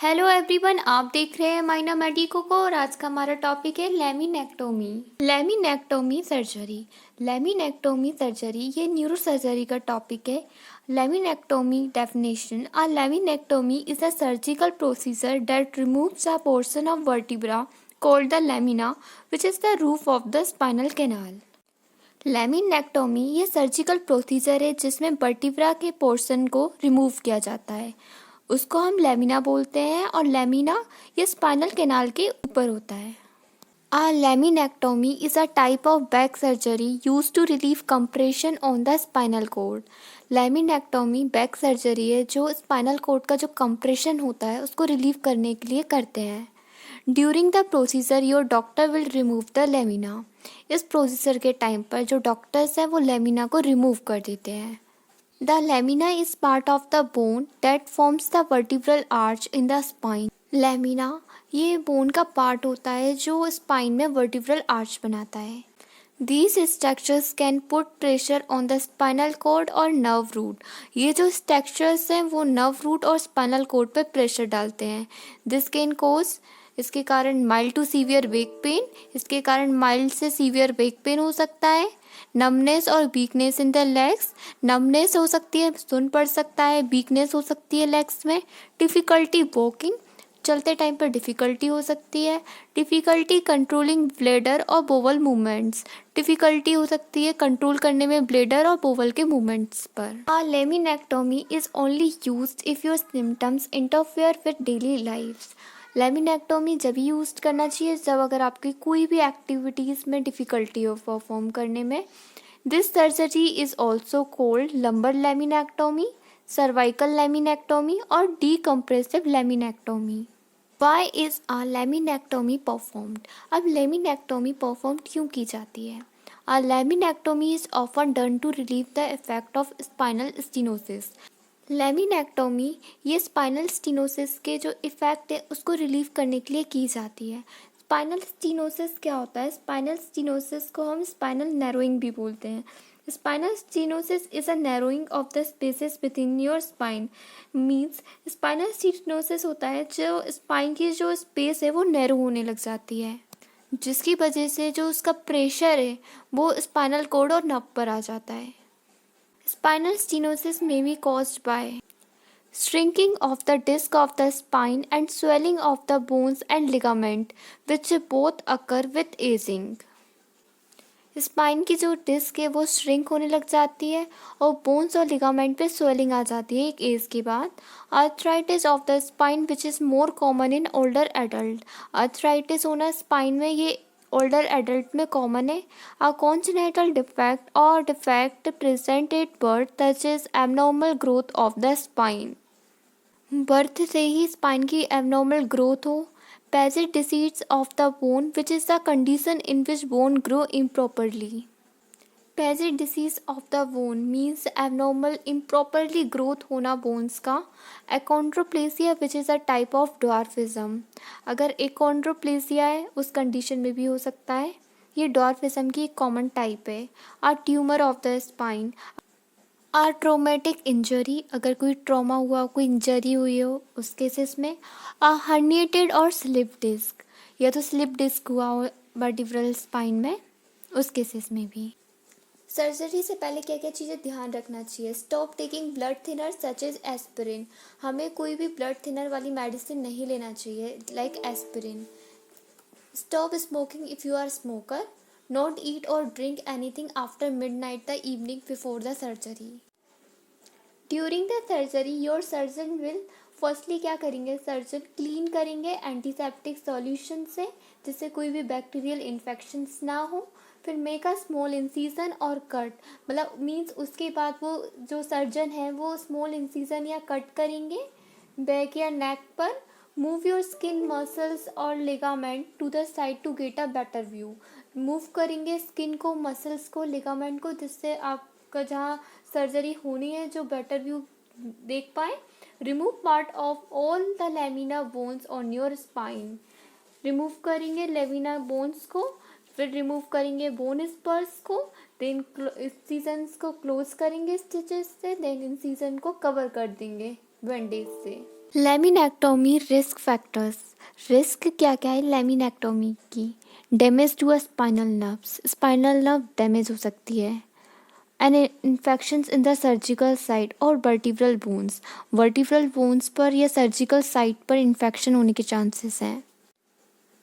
Hello everyone, आप देख रहे हैं माइना मेडिको को और आज का हमारा टॉपिक है laminectomy. Laminectomy surgery. Laminectomy surgery ये न्यूरो सर्जरी का टॉपिक है। Laminectomy definition: a laminectomy is a surgical procedure that removes a portion of vertebra called the lamina which is the roof of the spinal canal. Laminectomy ये surgical procedure है जिसमें vertebra के portion को remove किया जाता है, उसको हम लेमिना बोलते हैं और लेमिना ये स्पाइनल कैनाल के ऊपर होता है। A laminectomy is a type of back surgery used to relieve compression on the spinal cord. Laminectomy back surgery है जो स्पाइनल कोड का जो कंप्रेशन होता है उसको रिलीव करने के लिए करते हैं। During the procedure your doctor will remove the lamina. इस प्रोसीजर के टाइम पर जो डॉक्टर्स हैं वो लेमिना को रिमूव कर देते हैं। The lamina is part of the bone that forms the vertebral arch in the spine. Lamina ये बोन का पार्ट होता है जो स्पाइन में वर्टिब्रल आर्च बनाता है। These structures can put pressure on the spinal cord और nerve root. ये जो structures हैं वो nerve root और spinal cord पे प्रेशर डालते हैं। This can cause इसके कारण mild to severe back pain, इसके कारण माइल्ड से सीवियर बैक पेन हो सकता है। नमनेस और weakness in the legs, numbness हो सकती है, सुन पड़ सकता है, वीकनेस हो सकती है लेग्स में। डिफ़िकल्टी वॉकिंग, चलते टाइम पर डिफ़िकल्टी हो सकती है। डिफ़िकल्टी कंट्रोलिंग ब्लेडर और बोवल मूवमेंट्स, डिफ़िकल्टी हो सकती है कंट्रोल करने में ब्लेडर और बोवल के मूवमेंट्स पर। A laminectomy is only used if your symptoms interfere with daily life. Laminectomy जब ही यूज़ करना चाहिए जब अगर आपकी कोई भी एक्टिविटीज़ में डिफ़िकल्टी हो परफॉर्म करने में। This surgery is also called lumbar laminectomy, cervical laminectomy और decompressive laminectomy. Why is a laminectomy performed? अब लेमिनेक्टोमी परफॉर्म क्यों की जाती है? A laminectomy is often done to relieve the effect of spinal stenosis. Laminectomy ये spinal stenosis के जो effect है उसको रिलीव करने के लिए की जाती है। स्पाइनल स्टीनोसिस क्या होता है? स्पाइनल स्टीनोसिस को हम स्पाइनल नैरोइंग भी बोलते हैं। Spinal stenosis is a narrowing of the spaces with in your spine. Means spinal stenosis होता है जो स्पाइन की जो स्पेस है वो नैरो होने लग जाती है, जिसकी वजह से जो उसका प्रेशर है वो स्पाइनल कोड और नर्व पर आ जाता है। Spinal stenosis may be caused by shrinking of the disc of the spine and swelling of the bones and ligament, which both occur with aging. Spine की जो डिस्क है वो श्रिंक होने लग जाती है और बोन्स और लिगामेंट पे स्वेलिंग आ जाती है एक एज के बाद। Arthritis of the spine which is more common in older adult. Arthritis होना स्पाइन में ये ओल्डर एडल्ट में कॉमन है। अ कॉन्जेनिटल डिफेक्ट और defect present at birth such is abnormal growth of the spine. Birth से ही spine की abnormal growth हो। Paget's disease of the bone which is the condition in which bone grow improperly. Paget's disease of the bone means abnormal improperly growth होना bones का। Achondroplasia which is a type of dwarfism. अगर achondroplasia है उस condition में भी हो सकता है। ये ड्वार्फिज्म की एक कॉमन टाइप है। A tumour of the spine. A traumatic injury, अगर कोई ट्रॉमा हुआ, कोई इंजरी हुई हो उस केसेस में। आ हर्निएटेड और स्लिप डिस्क, या तो स्लिप डिस्क हुआ हो वर्टिब्रल स्पाइन में, उस केसेस में भी। सर्जरी से पहले क्या क्या चीज़ें ध्यान रखना चाहिए? Stop taking blood thinner such as aspirin. हमें कोई भी ब्लड थिनर वाली मेडिसिन नहीं लेना चाहिए like aspirin. Stop smoking if you are smoker. Not eat और drink anything after midnight the evening before the surgery. During the surgery your surgeon will firstly क्या करेंगे? सर्जन क्लीन करेंगे antiseptic solution से जिससे कोई भी बैक्टीरियल इन्फेक्शंस ना हो। फिर मेक अ स्मॉल इंसीजन और कट, मतलब मीन्स उसके बाद वो जो सर्जन है वो स्मॉल इंसीजन या कट करेंगे बैक या नेक पर। मूव योर स्किन मसल्स और ligament to the side to get a better view. Move करेंगे स्किन को, मसल्स को, लिगामेंट को, जिससे आपका जहाँ सर्जरी होनी है जो बेटर व्यू देख पाए। Remove part of all the lamina bones on your spine. Remove करेंगे लेमिना बोन्स को, फिर रिमूव करेंगे बोन स्पर्स को, देन इंसिजन्स को क्लोज करेंगे स्टिचेस से, देन इंसिजन को कवर कर देंगे बैंडेज से। लेमिनेक्टोमी रिस्क फैक्टर्स। रिस्क क्या क्या है लेमिनेक्टोमी की? Damage to a spinal nerve damage हो सकती है। And infections in the surgical site और वर्टिब्रल बोन्स पर या सर्जिकल साइट पर इन्फेक्शन होने के चांसेस हैं।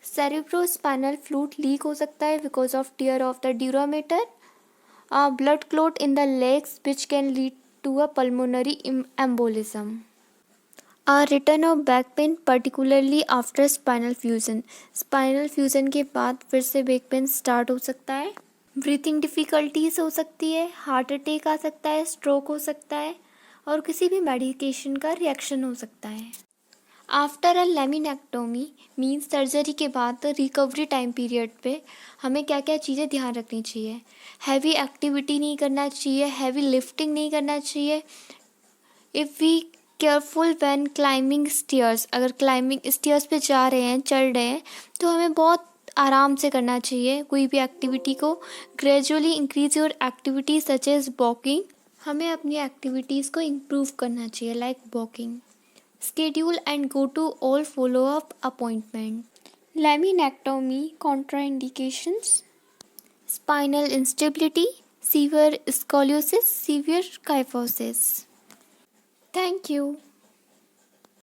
सेरिब्रोस्पाइनल फ्लूइड लीक हो सकता है because of tear of the dura mater. Blood clot in the legs which can lead to a pulmonary embolism. Return of back pain particularly after spinal fusion के बाद फिर से बैक पेन स्टार्ट हो सकता है। ब्रीथिंग डिफ़िकल्टीज हो सकती है, हार्ट अटैक आ सकता है, स्ट्रोक हो सकता है और किसी भी मेडिकेशन का रिएक्शन हो सकता है। आफ्टर अ लेमिनेक्टोमी मीन्स सर्जरी के बाद रिकवरी टाइम पीरियड पे हमें क्या क्या चीज़ें ध्यान रखनी चाहिए। हैवी एक्टिविटी नहीं करना चाहिए, हैवी लिफ्टिंग नहीं करना चाहिए। If we careful when climbing stairs, अगर क्लाइंबिंग स्टेयर्स पे जा रहे हैं, चढ़ रहे हैं, तो हमें बहुत आराम से करना चाहिए कोई भी एक्टिविटी को। Gradually increase your activity such as walking. हमें अपनी एक्टिविटीज़ को इम्प्रूव करना चाहिए like walking. Schedule and go to all follow up appointment. Laminectomy contraindications: spinal instability, severe स्coliosis, सीवियर kyphosis. Thank you.